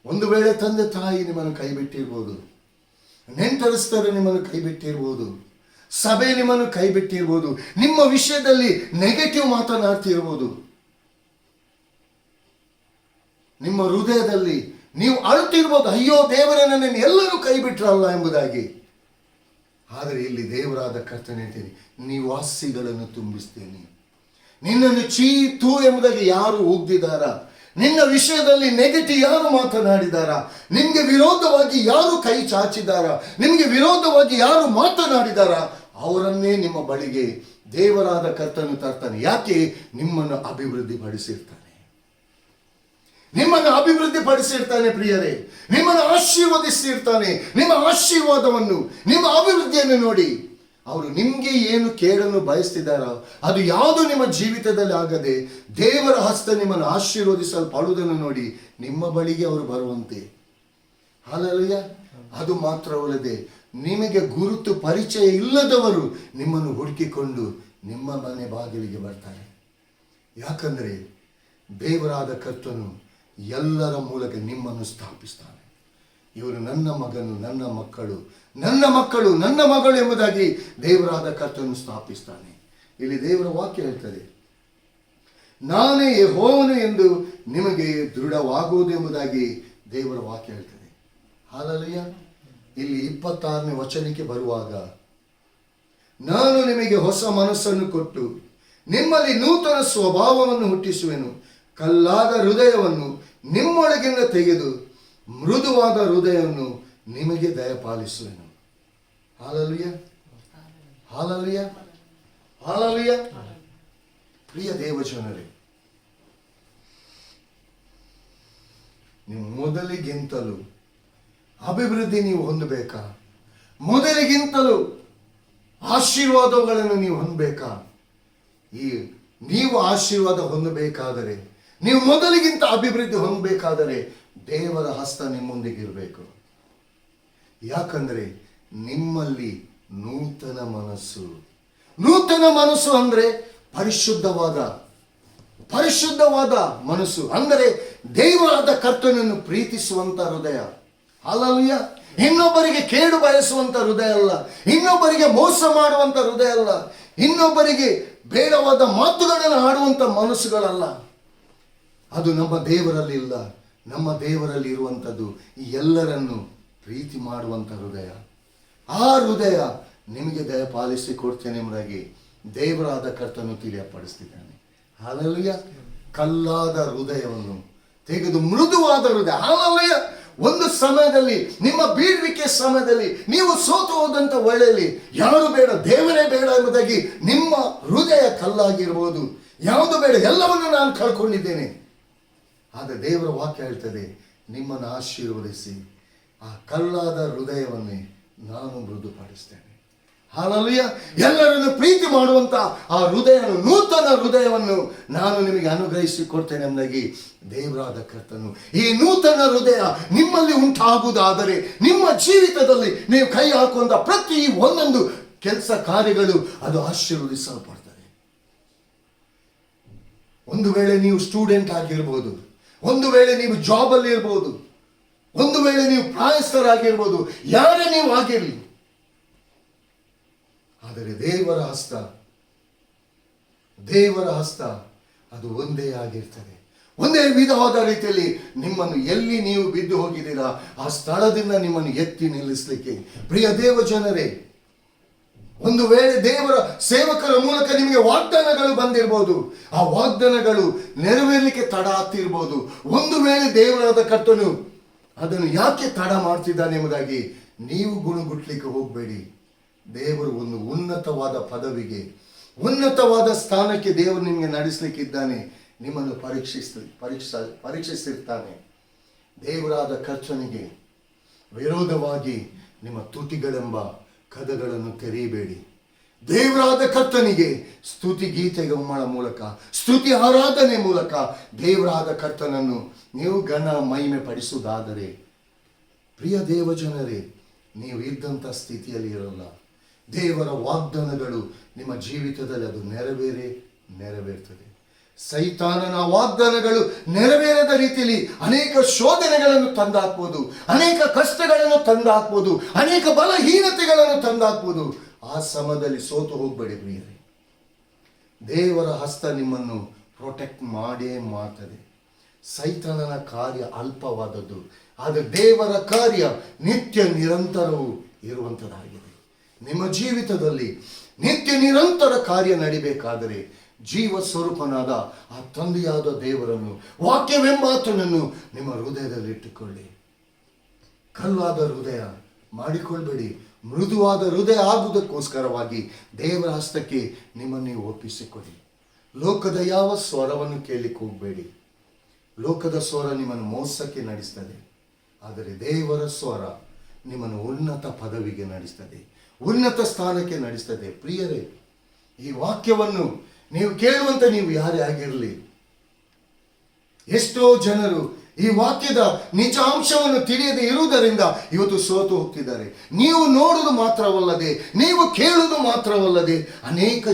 ಒಂದು ವೇಳೆ ತಂದೆ ತಾಯಿ ನಿಮ್ಮನ್ನು ಕೈ ಬಿಟ್ಟಿರ್ಬೋದು, ನೆಂಟರಿಸ್ತರು ನಿಮ್ಮನ್ನು ಕೈ ಬಿಟ್ಟಿರ್ಬೋದು, ಸಭೆ ನಿಮ್ಮನ್ನು ಕೈ ಬಿಟ್ಟಿರ್ಬೋದು, ನಿಮ್ಮ ವಿಷಯದಲ್ಲಿ ನೆಗೆಟಿವ್ ಮಾತನಾಡ್ತಿರ್ಬೋದು, ನಿಮ್ಮ ಹೃದಯದಲ್ಲಿ ನೀವು ಅಳುತ್ತಿರ್ಬೋದು, ಅಯ್ಯೋ ದೇವರೇ ನನ್ನನ್ನು ಎಲ್ಲರೂ ಕೈ ಬಿಟ್ರಲ್ಲ ಎಂಬುದಾಗಿ. ಆದರೆ ಇಲ್ಲಿ ದೇವರಾದ ಕರ್ತನೆ ಹೇಳ್ತೇನೆ, ನಿವಾಸಿಗಳನ್ನು ತುಂಬಿಸ್ತೇನೆ. ನಿನ್ನನ್ನು ಚೀತು ಎಂಬುದಾಗಿ ಯಾರು ಉಗ್ದಿದಾರ, ನಿನ್ನ ವಿಷಯದಲ್ಲಿ ನೆಗೆಟಿವ್ ಯಾರು ಮಾತನಾಡಿದಾರ, ನಿಮಗೆ ವಿರೋಧವಾಗಿ ಯಾರು ಕೈ ಚಾಚಿದಾರ, ನಿಮಗೆ ವಿರೋಧವಾಗಿ ಯಾರು ಮಾತನಾಡಿದಾರ, ಅವರನ್ನೇ ನಿಮ್ಮ ಬಳಿಗೆ ದೇವರಾದ ಕರ್ತನು ತರ್ತಾನೆ. ಯಾಕೆ? ನಿಮ್ಮನ್ನು ಅಭಿವೃದ್ಧಿ ಪಡಿಸಿರ್ತಾನೆ ಪ್ರಿಯರೇ, ನಿಮ್ಮನ್ನು ಆಶೀರ್ವದಿಸಿರ್ತಾನೆ. ನಿಮ್ಮ ಆಶೀರ್ವಾದವನ್ನು, ನಿಮ್ಮ ಅಭಿವೃದ್ಧಿಯನ್ನು ನೋಡಿ ಅವರು ನಿಮಗೆ ಏನು ಕೇಳನ್ನು ಬಯಸ್ತಿದ್ದಾರೋ ಅದು ಯಾವುದು ನಿಮ್ಮ ಜೀವಿತದಲ್ಲಿ ಆಗದೆ ದೇವರ ಹಸ್ತ ನಿಮ್ಮನ್ನು ಆಶೀರ್ವದಿಸಲ್ಪಡುವುದನ್ನು ನೋಡಿ ನಿಮ್ಮ ಬಳಿಗೆ ಅವರು ಬರುವಂತೆ. ಹಾಲೆಲೂಯಾ. ಅದು ಮಾತ್ರವಲ್ಲದೆ ನಿಮಗೆ ಗುರುತು ಪರಿಚಯ ಇಲ್ಲದವರು ನಿಮ್ಮನ್ನು ಹುಡುಕಿಕೊಂಡು ನಿಮ್ಮ ಮನೆ ಬಾಗಿಲಿಗೆ ಬರ್ತಾರೆ. ಯಾಕಂದರೆ ದೇವರಾದ ಕರ್ತನು ಎಲ್ಲರ ಮೂಲಕ ನಿಮ್ಮನ್ನು ಸ್ಥಾಪಿಸ್ತಾನೆ. ಇವರು ನನ್ನ ಮಗನು, ನನ್ನ ಮಕ್ಕಳು, ನನ್ನ ಮಗಳು ಎಂಬುದಾಗಿ ದೇವರಾದ ಕರ್ತನು ಸ್ಥಾಪಿಸ್ತಾನೆ. ಇಲ್ಲಿ ದೇವರ ವಾಕ್ಯ ಹೇಳ್ತದೆ, ನಾನೇ ಯೆಹೋವನು ಎಂದು ನಿಮಗೆ ದೃಢವಾಗುವುದು ಎಂಬುದಾಗಿ ದೇವರ ವಾಕ್ಯ ಹೇಳ್ತದೆ. ಹಾಲೆಲೂಯಾ. ಇಲ್ಲಿ 26ನೇ ವಚನಕ್ಕೆ ಬರುವಾಗ, ನಾನು ನಿಮಗೆ ಹೊಸ ಮನಸ್ಸನ್ನು ಕೊಟ್ಟು ನಿಮ್ಮಲ್ಲಿ ನೂತನ ಸ್ವಭಾವವನ್ನು ಹುಟ್ಟಿಸುವೆನು, ಕಲ್ಲಾದ ಹೃದಯವನ್ನು ನಿಮ್ಮೊಳಗಿಂದ ತೆಗೆದು ಮೃದುವಾದ ಹೃದಯವನ್ನು ನಿಮಗೆ ದಯಪಾಲಿಸುವೆನು. Hallelujah, hallelujah, hallelujah. ಪ್ರಿಯ ದೇವಜನರೇ, ನೀವು ಮೊದಲಿಗಿಂತಲೂ ಅಭಿವೃದ್ಧಿ ನೀವು ಹೊಂದಬೇಕಾ? ಮೊದಲಿಗಿಂತಲೂ ಆಶೀರ್ವಾದಗಳನ್ನು ನೀವು ಹೊಂದಬೇಕಾ? ನೀವು ಆಶೀರ್ವಾದ ಹೊಂದಬೇಕಾದರೆ, ನೀವು ಮೊದಲಿಗಿಂತ ಅಭಿವೃದ್ಧಿ ಹೊಂದಬೇಕಾದರೆ ದೇವರ ಹಸ್ತ ನಿಮ್ಮೊಂದಿಗೆ ಇರಬೇಕು. ಯಾಕಂದ್ರೆ ನಿಮ್ಮಲ್ಲಿ ನೂತನ ಮನಸ್ಸು ಅಂದ್ರೆ ಪರಿಶುದ್ಧವಾದ ಮನಸ್ಸು, ಅಂದರೆ ದೇವರಾದ ಕರ್ತನನ್ನು ಪ್ರೀತಿಸುವಂತ ಹೃದಯ. ಹಾಲೆಲೂಯಾ. ಇನ್ನೊಬ್ಬರಿಗೆ ಕೇಡು ಬಯಸುವಂತ ಹೃದಯ ಅಲ್ಲ, ಇನ್ನೊಬ್ಬರಿಗೆ ಮೋಸ ಮಾಡುವಂತ ಹೃದಯ ಅಲ್ಲ, ಇನ್ನೊಬ್ಬರಿಗೆ ಬೇಡವಾದ ಮಾತುಗಳನ್ನು ಆಡುವಂತ ಮನಸ್ಸುಗಳಲ್ಲ. ಅದು ನಮ್ಮ ದೇವರಲ್ಲಿ ಇಲ್ಲ. ನಮ್ಮ ದೇವರಲ್ಲಿ ಇರುವಂಥದ್ದು ಎಲ್ಲರನ್ನು ಪ್ರೀತಿ ಮಾಡುವಂಥ ಹೃದಯ. ಆ ಹೃದಯ ನಿಮಗೆ ದಯಪಾಲಿಸಿ ಕೊಡ್ತೇನೆ ಎಂಬುದಾಗಿ ದೇವರಾದ ಕರ್ತನು ತಿಳಿಯಪಡಿಸ್ತಿದ್ದಾನೆ. ಹಾಲೆಲೂಯಾ. ಕಲ್ಲಾದ ಹೃದಯವನ್ನು ತೆಗೆದು ಮೃದುವಾದ ಹೃದಯ. ಹಾಲೆಲೂಯಾ. ಒಂದು ಸಮಯದಲ್ಲಿ, ನಿಮ್ಮ ಬೀಳ್ವಿಕೆ ಸಮಯದಲ್ಲಿ, ನೀವು ಸೋತು ಹೋದಂಥ ವೇಳೆಯಲ್ಲಿ ಯಾರು ಬೇಡ, ದೇವರೇ ಬೇಡ ಎಂಬುದಾಗಿ ನಿಮ್ಮ ಹೃದಯ ಕಲ್ಲಾಗಿರ್ಬೋದು. ಯಾವುದು ಬೇಡ, ಎಲ್ಲವನ್ನು ನಾನು ಕಳ್ಕೊಂಡಿದ್ದೇನೆ. ಆದರೆ ದೇವರ ವಾಕ್ಯ ಹೇಳ್ತದೆ, ನಿಮ್ಮನ್ನು ಆಶೀರ್ವದಿಸಿ ಆ ಕಲ್ಲಾದ ಹೃದಯವನ್ನೇ ನಾನು ಮೃದುಪಡಿಸ್ತೇನೆ. ಹಾಲೆಲೂಯಾ. ಎಲ್ಲರನ್ನು ಪ್ರೀತಿ ಮಾಡುವಂತ ಆ ಹೃದಯ, ನೂತನ ಹೃದಯವನ್ನು ನಾನು ನಿಮಗೆ ಅನುಗ್ರಹಿಸಿ ಕೊಡ್ತೇನೆ ಎಂಬುದಾಗಿ ದೇವರಾದ ಕರ್ತನು ಈ ನೂತನ ಹೃದಯ ನಿಮ್ಮಲ್ಲಿ ಉಂಟಾಗುವುದಾದರೆ ನಿಮ್ಮ ಜೀವಿತದಲ್ಲಿ ನೀವು ಕೈ ಹಾಕುವಂತ ಪ್ರತಿ ಒಂದೊಂದು ಕೆಲಸ ಕಾರ್ಯಗಳು ಅದು ಆಶೀರ್ವದಿಸಲ್ಪಡ್ತದೆ. ಒಂದು ವೇಳೆ ನೀವು ಸ್ಟೂಡೆಂಟ್ ಆಗಿರ್ಬೋದು, ಒಂದು ವೇಳೆ ನೀವು ಜಾಬ್ ಅಲ್ಲಿ ಇರ್ಬೋದು, ಒಂದು ವೇಳೆ ನೀವು ಪ್ರಾಯಸ್ಥರಾಗಿರ್ಬೋದು, ಯಾರೇ ನೀವು ಆಗಿರಲಿ, ಆದರೆ ದೇವರ ಹಸ್ತ ಅದು ಒಂದೇ ಆಗಿರ್ತದೆ. ಒಂದೇ ವಿಧವಾದ ರೀತಿಯಲ್ಲಿ ನಿಮ್ಮನ್ನು ಎಲ್ಲಿ ನೀವು ಬಿದ್ದು ಹೋಗಿದ್ದೀರಾ ಆ ಸ್ಥಳದಿಂದ ನಿಮ್ಮನ್ನು ಎತ್ತಿ ನಿಲ್ಲಿಸಲಿಕ್ಕೆ. ಪ್ರಿಯ ದೇವ ಜನರೇ, ಒಂದು ವೇಳೆ ದೇವರ ಸೇವಕರ ಮೂಲಕ ನಿಮಗೆ ವಾಗ್ದಾನಗಳು ಬಂದಿರಬಹುದು, ಆ ವಾಗ್ದಾನಗಳು ನೆರವೇರಲಿಕ್ಕೆ ತಡ ಆಗ್ತಿರ್ಬೋದು. ಒಂದು ವೇಳೆ ದೇವರಾದ ಕರ್ತನು ಅದನ್ನು ಯಾಕೆ ತಡ ಮಾಡ್ತಿದ್ದಾನೆ ಎಂಬುದಾಗಿ ನೀವು ಗುಣಗುಟ್ಲಿಕ್ಕೆ ಹೋಗಬೇಡಿ. ದೇವರು ಒಂದು ಉನ್ನತವಾದ ಪದವಿಗೆ, ಉನ್ನತವಾದ ಸ್ಥಾನಕ್ಕೆ ದೇವರು ನಿಮಗೆ ನಡೆಸಲಿಕ್ಕಿದ್ದಾನೆ. ನಿಮ್ಮನ್ನು ಪರೀಕ್ಷಿಸಿರ್ತಾನೆ. ದೇವರಾದ ಕರ್ತನಿಗೆ ವಿರೋಧವಾಗಿ ನಿಮ್ಮ ತುಟಿಗಳೆಂಬ ಕದಗಳನ್ನು ತೆರೆಯಬೇಡಿ. ದೇವರಾದ ಕರ್ತನಿಗೆ ಸ್ತುತಿ ಗೀತೆಗಳ ಮೂಲಕ, ಸ್ತುತಿ ಆರಾಧನೆ ಮೂಲಕ ದೇವರಾದ ಕರ್ತನನ್ನು ನೀವು ಘನ ಮಹಿಮೆ ಪಡಿಸುವುದಾದರೆ, ಪ್ರಿಯ ದೇವ ಜನರೇ, ನೀವು ಇದ್ದಂಥ ಸ್ಥಿತಿಯಲ್ಲಿ ಇರಲ್ಲ. ದೇವರ ವಾಗ್ದಾನಗಳು ನಿಮ್ಮ ಜೀವಿತದಲ್ಲಿ ಅದು ನೆರವೇರ್ತದೆ. ಸೈತಾನನ ವಾಗ್ದಾನಗಳು ನೆರವೇರದ ರೀತಿಯಲ್ಲಿ ಅನೇಕ ಶೋಧನೆಗಳನ್ನು ತಂದಾಕ್ಬೋದು, ಅನೇಕ ಕಷ್ಟಗಳನ್ನು ತಂದಾಕ್ಬೋದು, ಅನೇಕ ಬಲಹೀನತೆಗಳನ್ನು ತಂದಾಕ್ಬೋದು. ಆ ಸಮಯದಲ್ಲಿ ಸೋತು ಹೋಗಬೇಡಿ ಪ್ರಿಯರೇ. ದೇವರ ಹಸ್ತ ನಿಮ್ಮನ್ನು ಪ್ರೊಟೆಕ್ಟ್ ಮಾಡೇ ಮಾಡ್ತದೆ. ಸೈತಾನನ ಕಾರ್ಯ ಅಲ್ಪವಾದದ್ದು, ಆದರೆ ದೇವರ ಕಾರ್ಯ ನಿತ್ಯ ನಿರಂತರವೂ ಇರುವಂಥದ್ದಾಗಿದೆ. ನಿಮ್ಮ ಜೀವಿತದಲ್ಲಿ ನಿತ್ಯ ನಿರಂತರ ಕಾರ್ಯ ನಡಿಬೇಕಾದರೆ ಜೀವ ಸ್ವರೂಪನಾದ ಆ ತಂದೆಯಾದ ದೇವರನ್ನು, ವಾಕ್ಯವೆಂಬಾತನನ್ನು ನಿಮ್ಮ ಹೃದಯದಲ್ಲಿ ಇಟ್ಟುಕೊಳ್ಳಿ. ಕಲ್ಲಾದ ಹೃದಯ ಮಾಡಿಕೊಳ್ಬೇಡಿ. ಮೃದುವಾದ ಹೃದಯ ಆಗುವುದಕ್ಕೋಸ್ಕರವಾಗಿ ದೇವರ ಹಸ್ತಕ್ಕೆ ನಿಮ್ಮನ್ನು ನೀವು ಒಪ್ಪಿಸಿಕೊಡಿ. ಲೋಕದ ಯಾವ ಸ್ವರವನ್ನು ಕೇಳಲಿಕ್ಕೆ ಹೋಗಬೇಡಿ. ಲೋಕದ ಸ್ವರ ನಿಮ್ಮನ್ನು ಮೋಸಕ್ಕೆ ನಡೆಸ್ತದೆ, ಆದರೆ ದೇವರ ಸ್ವರ ನಿಮ್ಮನ್ನು ಉನ್ನತ ಪದವಿಗೆ ನಡೆಸ್ತದೆ, ಉನ್ನತ ಸ್ಥಾನಕ್ಕೆ ನಡೆಸ್ತದೆ. ಪ್ರಿಯರೇ, ಈ ವಾಕ್ಯವನ್ನು ನೀವು ಕೇಳುವಂತ ನೀವು ಯಾರೇ ಆಗಿರಲಿ, ಎಷ್ಟೋ ಜನರು ಈ ವಾಕ್ಯದ ನಿಜಾಂಶವನ್ನು ತಿಳಿಯದೆ ಇರುವುದರಿಂದ ಇವತ್ತು ಸೋತು ಹೋಗ್ತಿದ್ದಾರೆ. ನೀವು ನೋಡುವುದು ಮಾತ್ರವಲ್ಲದೆ, ನೀವು ಕೇಳುವುದು ಮಾತ್ರವಲ್ಲದೆ, ಅನೇಕ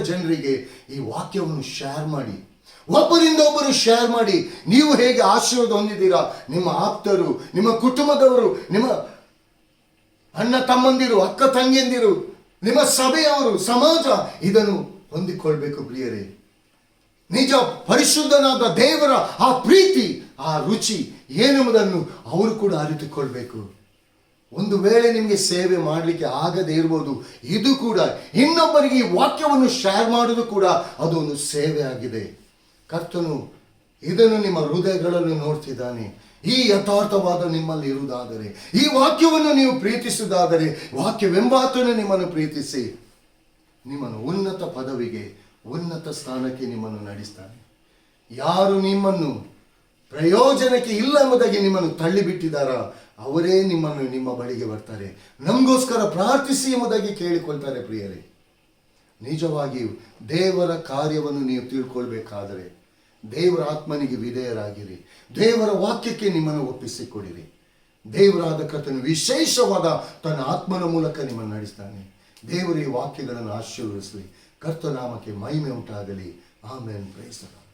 ಜನರಿಗೆ ಈ ವಾಕ್ಯವನ್ನು ಶೇರ್ ಮಾಡಿ, ಒಬ್ಬರಿಂದ ಒಬ್ಬರು ಶೇರ್ ಮಾಡಿ. ನೀವು ಹೇಗೆ ಆಶೀರ್ವಾದ ಹೊಂದಿದ್ದೀರಾ, ನಿಮ್ಮ ಆಪ್ತರು, ನಿಮ್ಮ ಕುಟುಂಬದವರು, ನಿಮ್ಮ ಅಣ್ಣ ತಮ್ಮಂದಿರು, ಅಕ್ಕ ತಂಗಿಯಂದಿರು, ನಿಮ್ಮ ಸಭೆಯವರು, ಸಮಾಜ ಇದನ್ನು ಹೊಂದಿಕೊಳ್ಬೇಕು ಪ್ರಿಯರೇ. ನಿಜ ಪರಿಶುದ್ಧನಾದ ದೇವರ ಆ ಪ್ರೀತಿ, ಆ ರುಚಿ ಏನೆಂಬುದನ್ನು ಅವರು ಕೂಡ ಅರಿತುಕೊಳ್ಬೇಕು. ಒಂದು ವೇಳೆ ನಿಮಗೆ ಸೇವೆ ಮಾಡಲಿಕ್ಕೆ ಆಗದೇ ಇರ್ಬೋದು, ಇದು ಕೂಡ ಇನ್ನೊಬ್ಬರಿಗೆ ಈ ವಾಕ್ಯವನ್ನು ಶೇರ್ ಮಾಡುವುದು ಕೂಡ ಅದು ಒಂದು ಸೇವೆ ಆಗಿದೆ. ಕರ್ತನು ಇದನ್ನು ನಿಮ್ಮ ಹೃದಯಗಳನ್ನು ನೋಡ್ತಿದ್ದಾನೆ. ಈ ಯಥಾರ್ಥವಾದ ನಿಮ್ಮಲ್ಲಿ ಇರುವುದಾದರೆ, ಈ ವಾಕ್ಯವನ್ನು ನೀವು ಪ್ರೀತಿಸುವುದಾದರೆ, ವಾಕ್ಯವೆಂಬಾತನು ನಿಮ್ಮನ್ನು ಪ್ರೀತಿಸಿ ನಿಮ್ಮನ್ನು ಉನ್ನತ ಪದವಿಗೆ, ಉನ್ನತ ಸ್ಥಾನಕ್ಕೆ ನಿಮ್ಮನ್ನು ನಡೆಸ್ತಾನೆ. ಯಾರು ನಿಮ್ಮನ್ನು ಪ್ರಯೋಜನಕ್ಕೆ ಇಲ್ಲ ಎಂಬುದಾಗಿ ನಿಮ್ಮನ್ನು ತಳ್ಳಿಬಿಟ್ಟಿದ್ದಾರ, ಅವರೇ ನಿಮ್ಮ ಬಳಿಗೆ ಬರ್ತಾರೆ. ನಮಗೋಸ್ಕರ ಪ್ರಾರ್ಥಿಸಿ ಎಂಬುದಾಗಿ ಕೇಳಿಕೊಳ್ತಾರೆ. ಪ್ರಿಯರೇ, ನಿಜವಾಗಿಯೂ ದೇವರ ಕಾರ್ಯವನ್ನು ನೀವು ತಿಳ್ಕೊಳ್ಬೇಕಾದರೆ ದೇವರ ಆತ್ಮನಿಗೆ ವಿಧೇಯರಾಗಿರಿ. ದೇವರ ವಾಕ್ಯಕ್ಕೆ ನಿಮ್ಮನ್ನು ಒಪ್ಪಿಸಿಕೊಡಿರಿ. ದೇವರಾದ ಕರ್ತನು ವಿಶೇಷವಾದ ತನ್ನ ಆತ್ಮನ ಮೂಲಕ ನಿಮ್ಮನ್ನು ನಡೆಸ್ತಾನೆ. ದೇವರು ಈ ವಾಕ್ಯಗಳನ್ನು ಆಶೀರ್ವದಿಸಲಿ. ಕರ್ತನಾಮಕ್ಕೆ ಮಹಿಮೆ ಉಂಟಾಗಲಿ. ಆಮೆನ್. Praise the lord.